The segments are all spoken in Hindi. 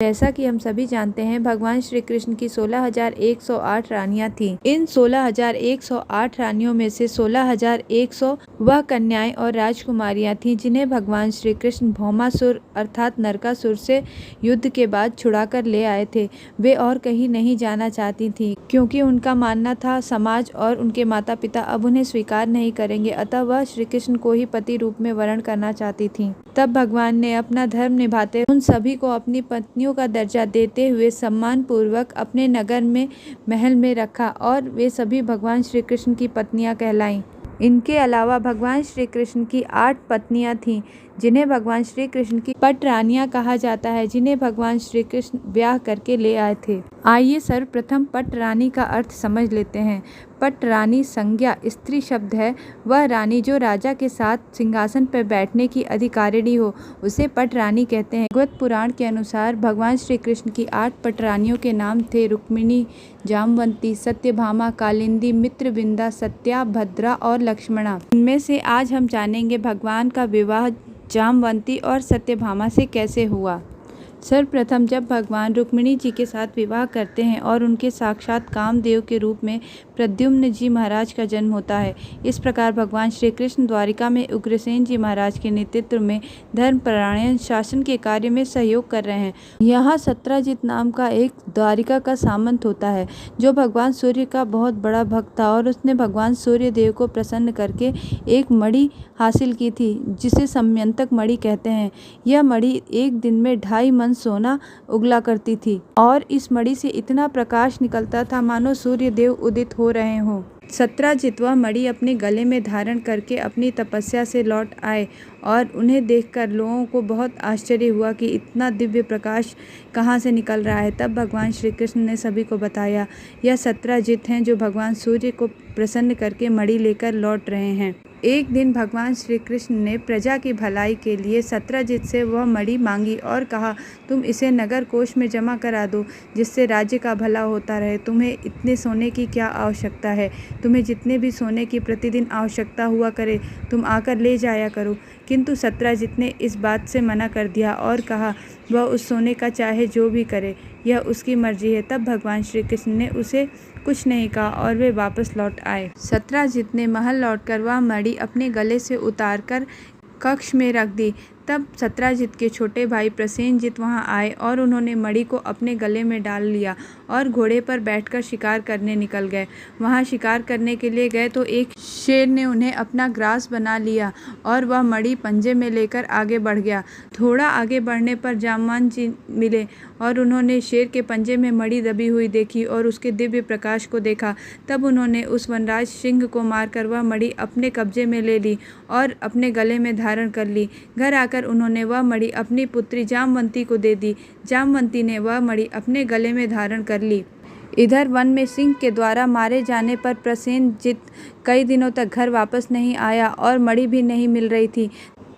जैसा कि हम सभी जानते हैं, भगवान श्री कृष्ण की 16,108 रानियां थीं। इन 16,108 रानियों में से 16,100 वह कन्याएं और राजकुमारियां थीं जिन्हें भगवान श्री कृष्ण भौमासुर अर्थात नरकासुर से युद्ध के बाद छुड़ा कर ले आए थे। वे और कहीं नहीं जाना चाहती थीं, क्योंकि उनका मानना था समाज और उनके माता पिता अब उन्हें स्वीकार नहीं करेंगे, अतः वह श्री कृष्ण को ही पति रूप में वरण करना चाहती थीं। तब भगवान ने अपना धर्म निभाते उन सभी को अपनी पत्नियों का दर्जा देते हुए सम्मान पूर्वक अपने नगर में महल में रखा और वे सभी भगवान श्री कृष्ण की पत्नियां कहलाईं। इनके अलावा भगवान श्री कृष्ण की 8 पत्नियां थीं, जिन्हें भगवान श्री कृष्ण की पट रानियां कहा जाता है, जिन्हें भगवान श्री कृष्ण ब्याह करके ले आए थे। आइए सर्वप्रथम पट रानी का अर्थ समझ लेते हैं। पट रानी संज्ञा स्त्री शब्द है। वह रानी जो राजा के साथ सिंहासन पर बैठने की अधिकारिणी हो, उसे पट रानी कहते हैं। भागवत पुराण के अनुसार भगवान श्री कृष्ण की 8 पट रानियों के नाम थे रुक्मिणी, जामवंती, सत्यभामा, कालिंदी, मित्रविंदा, सत्या, भद्रा और लक्ष्मणा। इनमें से आज हम जानेंगे भगवान का विवाह जामवंती और सत्यभामा से कैसे हुआ। सर्वप्रथम जब भगवान रुक्मिणी जी के साथ विवाह करते हैं और उनके साक्षात कामदेव के रूप में प्रद्युम्न जी महाराज का जन्म होता है। इस प्रकार भगवान श्री कृष्ण द्वारिका में उग्रसेन जी महाराज के नेतृत्व में धर्मपरायण शासन के कार्य में सहयोग कर रहे हैं। यहाँ सत्राजित नाम का एक द्वारिका का सामंत होता है, जो भगवान सूर्य का बहुत बड़ा भक्त था और उसने भगवान सूर्य देव को प्रसन्न करके एक मणि हासिल की थी, जिसे समयंतक मणि कहते हैं। यह मणि एक दिन में 2.5 मन सोना उगला करती थी और इस मणि से इतना प्रकाश निकलता था मानो सूर्य देव उदित हो रहे हों। सत्राजित वह मणि अपने गले में धारण करके अपनी तपस्या से लौट आए और उन्हें देखकर लोगों को बहुत आश्चर्य हुआ कि इतना दिव्य प्रकाश कहाँ से निकल रहा है। तब भगवान श्री कृष्ण ने सभी को बताया, यह सत्राजित हैं जो भगवान सूर्य को प्रसन्न करके मणि लेकर लौट रहे हैं। एक दिन भगवान श्री कृष्ण ने प्रजा की भलाई के लिए सत्राजित से वह मणि मांगी और कहा, तुम इसे नगर कोष में जमा करा दो, जिससे राज्य का भला होता रहे। तुम्हें इतने सोने की क्या आवश्यकता है? तुम्हें जितने भी सोने की प्रतिदिन आवश्यकता हुआ करे, तुम आकर ले जाया करो। किंतु सत्राजित ने इस बात से मना कर दिया और कहा, वह उस सोने का चाहे जो भी करे, यह उसकी मर्जी है। तब भगवान श्री कृष्ण ने उसे कुछ नहीं कहा और वे वापस लौट आए। सत्राजित ने महल लौटकर वह मणि अपने गले से उतारकर कक्ष में रख दी। तब सत्राजित के छोटे भाई प्रसेनजित वहां आए और उन्होंने मणि को अपने गले में डाल लिया और घोड़े पर बैठकर शिकार करने निकल गए। वहां शिकार करने के लिए गए तो एक शेर ने उन्हें अपना ग्रास बना लिया और वह मणि पंजे में लेकर आगे बढ़ गया। थोड़ा आगे बढ़ने पर जामवान जी मिले और उन्होंने शेर के पंजे में मणि दबी हुई देखी और उसके दिव्य प्रकाश को देखा। तब उन्होंने उस वनराज सिंह को मारकर वह मणि अपने कब्जे में ले ली और अपने गले में धारण कर ली। घर आकर उन्होंने वह मणि अपनी पुत्री जामवंती को दे दी। जामवंती ने वह मणि अपने गले में धारण कर ली। इधर वन में सिंह के द्वारा मारे जाने पर प्रसेनजित कई दिनों तक घर वापस नहीं आया और मणि भी नहीं मिल रही थी।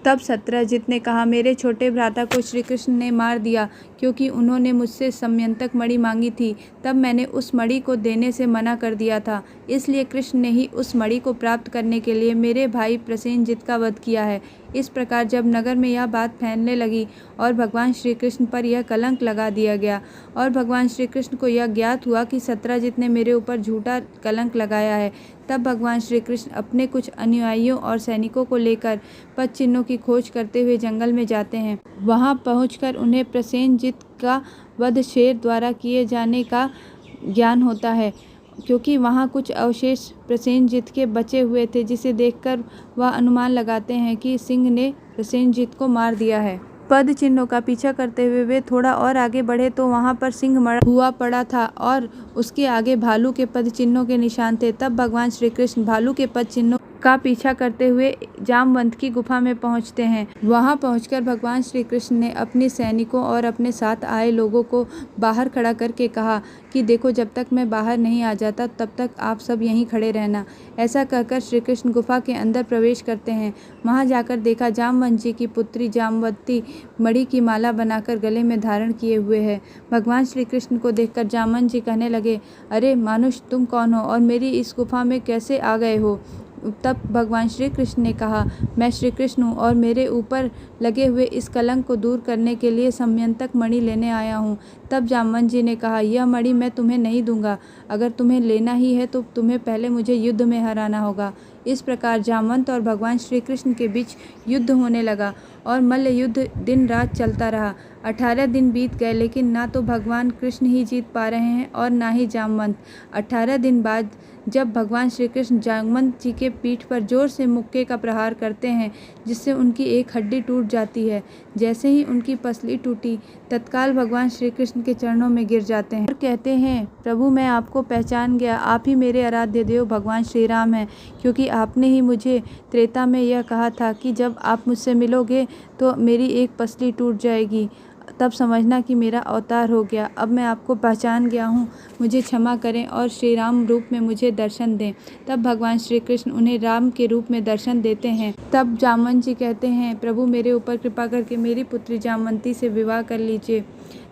तब सत्राजित ने कहा, मेरे छोटे भ्राता को श्री कृष्ण ने मार दिया, क्योंकि उन्होंने मुझसे समयंतक मणि मांगी थी। तब मैंने उस मणि को देने से मना कर दिया था, इसलिए कृष्ण ने ही उस मणि को प्राप्त करने के लिए मेरे भाई प्रसेनजित का वध किया है। इस प्रकार जब नगर में यह बात फैलने लगी और भगवान श्री कृष्ण पर यह कलंक लगा दिया गया और भगवान श्री कृष्ण को यह ज्ञात हुआ कि सत्राजित ने मेरे ऊपर झूठा कलंक लगाया है, तब भगवान श्री कृष्ण अपने कुछ अनुयायियों और सैनिकों को लेकर पद चिन्हों की खोज करते हुए जंगल में जाते हैं। वहां पहुंचकर उन्हें प्रसेनजित का वध शेर द्वारा किए जाने का ज्ञान होता है, क्योंकि वहां कुछ अवशेष प्रसेनजित के बचे हुए थे, जिसे देखकर वह अनुमान लगाते हैं कि सिंह ने प्रसेनजित को मार दिया है। पद चिन्हों का पीछा करते हुए वे थोड़ा और आगे बढ़े तो वहां पर सिंह मरा हुआ पड़ा था और उसके आगे भालू के पद चिन्हों के निशान थे। तब भगवान श्री कृष्ण भालू के पद चिन्हों का पीछा करते हुए जामवंत की गुफा में पहुंचते हैं। वहां पहुंचकर भगवान श्री कृष्ण ने अपने सैनिकों और अपने साथ आए लोगों को बाहर खड़ा करके कहा कि देखो, जब तक मैं बाहर नहीं आ जाता तब तक आप सब यहीं खड़े रहना। ऐसा कहकर श्री कृष्ण गुफा के अंदर प्रवेश करते हैं। वहां जाकर देखा जामवंत जी की पुत्री जामवंती मणि की माला बनाकर गले में धारण किए हुए है। भगवान श्री कृष्ण को देखकर जामवंत जी कहने लगे, अरे मानुष, तुम कौन हो और मेरी इस गुफा में कैसे आ गए हो? तब भगवान श्री कृष्ण ने कहा, मैं श्री कृष्ण हूँ और मेरे ऊपर लगे हुए इस कलंक को दूर करने के लिए समयंतक मणि लेने आया हूँ। तब जामवंत जी ने कहा, यह मणि मैं तुम्हें नहीं दूंगा, अगर तुम्हें लेना ही है तो तुम्हें पहले मुझे युद्ध में हराना होगा। इस प्रकार जामवंत और भगवान श्री कृष्ण के बीच युद्ध होने लगा और मल्ल युद्ध दिन रात चलता रहा। 18 दिन बीत गए, लेकिन ना तो भगवान कृष्ण ही जीत पा रहे हैं और ना ही जामवंत। 18 दिन बाद जब भगवान श्री कृष्ण जामवंत जी के पीठ पर जोर से मुक्के का प्रहार करते हैं, जिससे उनकी एक हड्डी टूट जाती है। जैसे ही उनकी पसली टूटी, तत्काल भगवान श्री कृष्ण के चरणों में गिर जाते हैं और कहते हैं, प्रभु मैं आपको पहचान गया, आप ही मेरे आराध्य देव भगवान श्री राम हैं, क्योंकि आपने ही मुझे त्रेता में यह कहा था कि जब आप मुझसे मिलोगे तो मेरी एक पसली टूट जाएगी, तब समझना कि मेरा अवतार हो गया। अब मैं आपको पहचान गया हूँ, मुझे क्षमा करें और श्री राम रूप में मुझे दर्शन दें। तब भगवान श्री कृष्ण उन्हें राम के रूप में दर्शन देते हैं। तब जामवंत जी कहते हैं, प्रभु मेरे ऊपर कृपा करके मेरी पुत्री जामवंती से विवाह कर लीजिए।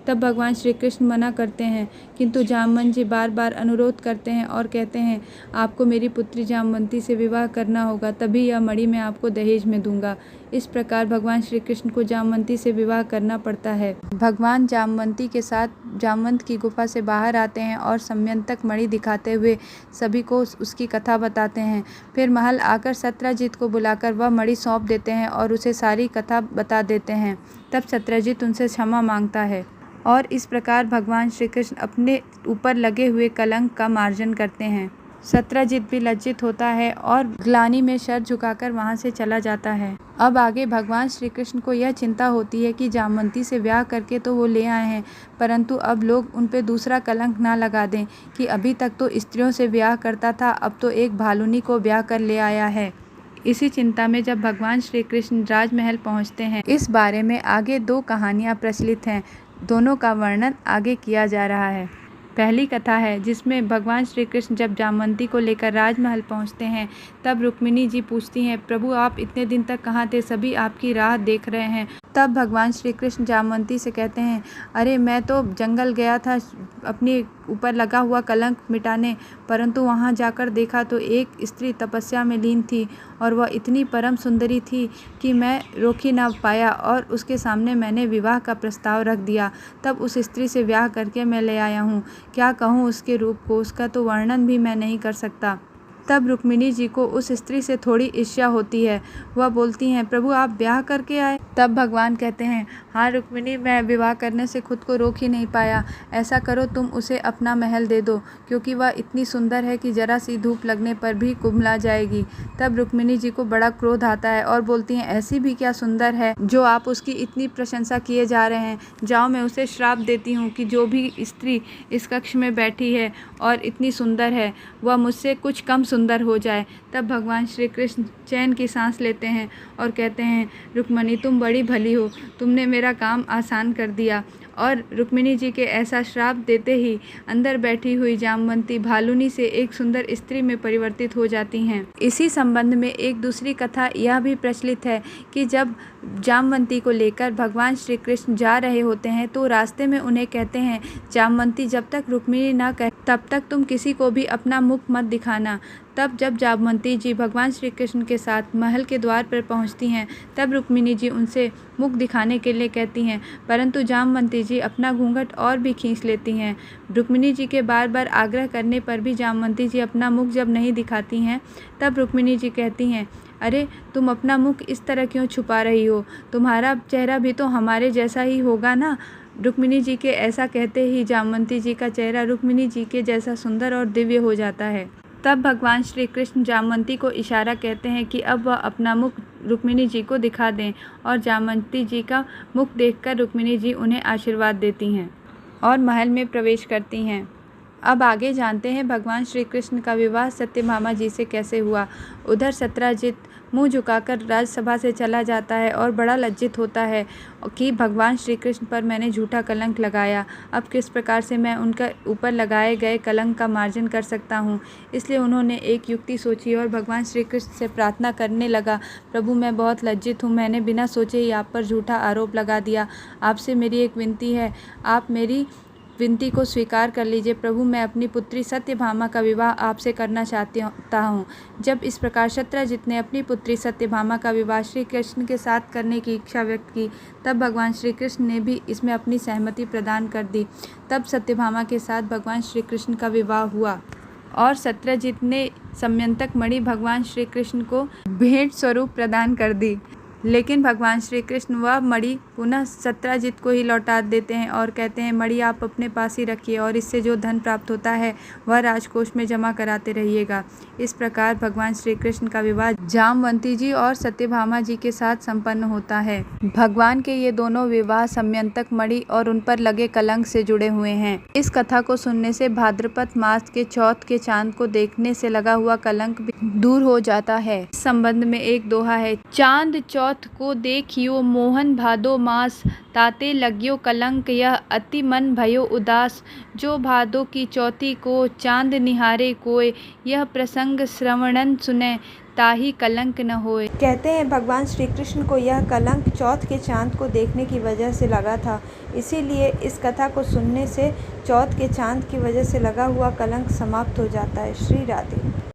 तब भगवान श्री कृष्ण मना करते हैं, किंतु जामवंत जी बार बार अनुरोध करते हैं और कहते हैं, आपको मेरी पुत्री जामवंती से विवाह करना होगा, तभी यह मणि मैं आपको दहेज में दूंगा। इस प्रकार भगवान श्री कृष्ण को जामवंती से विवाह करना पड़ता है। भगवान जामवंती के साथ जामवंत की गुफा से बाहर आते हैं और समयंतक मणि दिखाते हुए सभी को उसकी कथा बताते हैं। फिर महल आकर सत्यजित को बुलाकर वह मणि सौंप देते हैं और उसे सारी कथा बता देते हैं। तब सत्यजित उनसे क्षमा मांगता है और इस प्रकार भगवान श्री कृष्ण अपने ऊपर लगे हुए कलंक का मार्जन करते हैं। सत्यजित भी लज्जित होता है और ग्लानि में सर झुकाकर वहां से चला जाता है। अब आगे भगवान श्री कृष्ण को यह चिंता होती है कि जामवंती से ब्याह करके तो वो ले आए हैं, परंतु अब लोग उन पे दूसरा कलंक ना लगा दें कि अभी तक तो स्त्रियों से ब्याह करता था, अब तो एक भालुनी को ब्याह कर ले आया है। इसी चिंता में जब भगवान श्री कृष्ण राजमहल पहुंचते हैं, इस बारे में आगे 2 कहानियां प्रचलित हैं, दोनों का वर्णन आगे किया जा रहा है। पहली कथा है जिसमें भगवान श्री कृष्ण जब जामवंती को लेकर राजमहल पहुंचते हैं, तब रुक्मिणी जी पूछती हैं, प्रभु आप इतने दिन तक कहाँ थे, सभी आपकी राह देख रहे हैं। तब भगवान श्री कृष्ण जामवंती से कहते हैं, अरे मैं तो जंगल गया था अपने ऊपर लगा हुआ कलंक मिटाने, परंतु वहाँ जाकर देखा तो एक स्त्री तपस्या में लीन थी और वह इतनी परम सुंदरी थी कि मैं रोक ही ना पाया और उसके सामने मैंने विवाह का प्रस्ताव रख दिया। तब उस स्त्री से ब्याह करके मैं ले आया हूँ। क्या कहूँ उसके रूप को, उसका तो वर्णन भी मैं नहीं कर सकता। तब रुक्मिणी जी को उस स्त्री से थोड़ी ईर्ष्या होती है। वह बोलती हैं, प्रभु आप ब्याह करके आए। तब भगवान कहते हैं, हाँ रुक्मिणी, मैं विवाह करने से खुद को रोक ही नहीं पाया। ऐसा करो तुम उसे अपना महल दे दो, क्योंकि वह इतनी सुंदर है कि जरा सी धूप लगने पर भी कुम्हला जाएगी। तब रुक्मिणी जी को बड़ा क्रोध आता है और बोलती हैं, ऐसी भी क्या सुंदर है जो आप उसकी इतनी प्रशंसा किए जा रहे हैं। जाओ मैं उसे श्राप देती हूँ कि जो भी स्त्री इस कक्ष में बैठी है और इतनी सुंदर है, वह मुझसे कुछ कम सुंदर हो जाए। तब भगवान श्री कृष्ण चैन की सांस लेते हैं और कहते हैं, रुक्मिणी तुम बड़ी भली हो, तुमने मेरा काम आसान कर दिया। और रुक्मिणी जी के ऐसा श्राप देते ही अंदर बैठी हुई जामवंती भालुनी से एक सुंदर स्त्री में परिवर्तित हो जाती हैं। इसी संबंध में एक दूसरी कथा यह भी प्रचलित है कि जब जामवंती को लेकर भगवान श्री कृष्ण जा रहे होते हैं तो रास्ते में उन्हें कहते हैं, जामवंती जब तक रुक्मिणी ना कहे तब तक तुम किसी को भी अपना मुख मत दिखाना। तब जब जामवंती जी भगवान श्री कृष्ण के साथ महल के द्वार पर पहुंचती हैं, तब रुक्मिणी जी उनसे मुख दिखाने के लिए कहती हैं, परंतु जामवंती जी अपना घूंघट और भी खींच लेती हैं। रुक्मिणी जी के बार बार आग्रह करने पर भी जामवंती जी अपना मुख जब नहीं दिखाती हैं, तब रुक्मिणी जी कहती हैं, अरे तुम अपना मुख इस तरह क्यों छुपा रही हो, तुम्हारा चेहरा भी तो हमारे जैसा ही होगा ना। रुक्मिणी जी के ऐसा कहते ही जामवंती जी का चेहरा रुक्मिणी जी के जैसा सुंदर और दिव्य हो जाता है। तब भगवान श्री कृष्ण जामवंती को इशारा कहते हैं कि अब वह अपना मुख रुक्मिणी जी को दिखा दें और जामवंती जी का मुख देखकर रुक्मिणी जी उन्हें आशीर्वाद देती हैं और महल में प्रवेश करती हैं। अब आगे जानते हैं भगवान श्री कृष्ण का विवाह सत्यभामा जी से कैसे हुआ। उधर सत्यजित मुंह झुकाकर राजसभा से चला जाता है और बड़ा लज्जित होता है कि भगवान श्री कृष्ण पर मैंने झूठा कलंक लगाया, अब किस प्रकार से मैं उनका ऊपर लगाए गए कलंक का मार्जन कर सकता हूँ। इसलिए उन्होंने एक युक्ति सोची और भगवान श्री कृष्ण से प्रार्थना करने लगा, प्रभु मैं बहुत लज्जित हूँ, मैंने बिना सोचे ही आप पर झूठा आरोप लगा दिया। आपसे मेरी एक विनती है, आप मेरी विनती को स्वीकार कर लीजिए। प्रभु, मैं अपनी पुत्री सत्यभामा का विवाह आपसे करना चाहता हूँ। जब इस प्रकार सत्यजित ने अपनी पुत्री सत्यभामा का विवाह श्री कृष्ण के साथ करने की इच्छा व्यक्त की, तब भगवान श्री कृष्ण ने भी इसमें अपनी सहमति प्रदान कर दी। तब सत्यभामा के साथ भगवान श्री कृष्ण का विवाह हुआ और सत्यजित ने समयंतक मणि भगवान श्री कृष्ण को भेंट स्वरूप प्रदान कर दी। लेकिन भगवान श्री कृष्ण वह मणि पुनः सत्यजित को ही लौटा देते हैं और कहते हैं, मणि आप अपने पास ही रखिए और इससे जो धन प्राप्त होता है वह राजकोष में जमा कराते रहिएगा। इस प्रकार भगवान श्री कृष्ण का विवाह जामवंती जी और सत्यभामा जी के साथ संपन्न होता है। भगवान के ये दोनों विवाह समयंतक मणि और उन पर लगे कलंक से जुड़े हुए हैं। इस कथा को सुनने से भाद्रपद मास के चौथ के चांद को देखने से लगा हुआ कलंक भी दूर हो जाता है। इस संबंध में एक दोहा है, चांद चौथ को देखियो मोहन भादो मास, ताते लग्यो कलंक यह अति मन भयो उदास। जो भादो की चौथी को चांद निहारे कोय, यह प्रसंग श्रवणन सुने ताही कलंक न होए। कहते हैं भगवान श्री कृष्ण को यह कलंक चौथ के चांद को देखने की वजह से लगा था, इसीलिए इस कथा को सुनने से चौथ के चांद की वजह से लगा हुआ कलंक समाप्त हो जाता है। श्री राधे।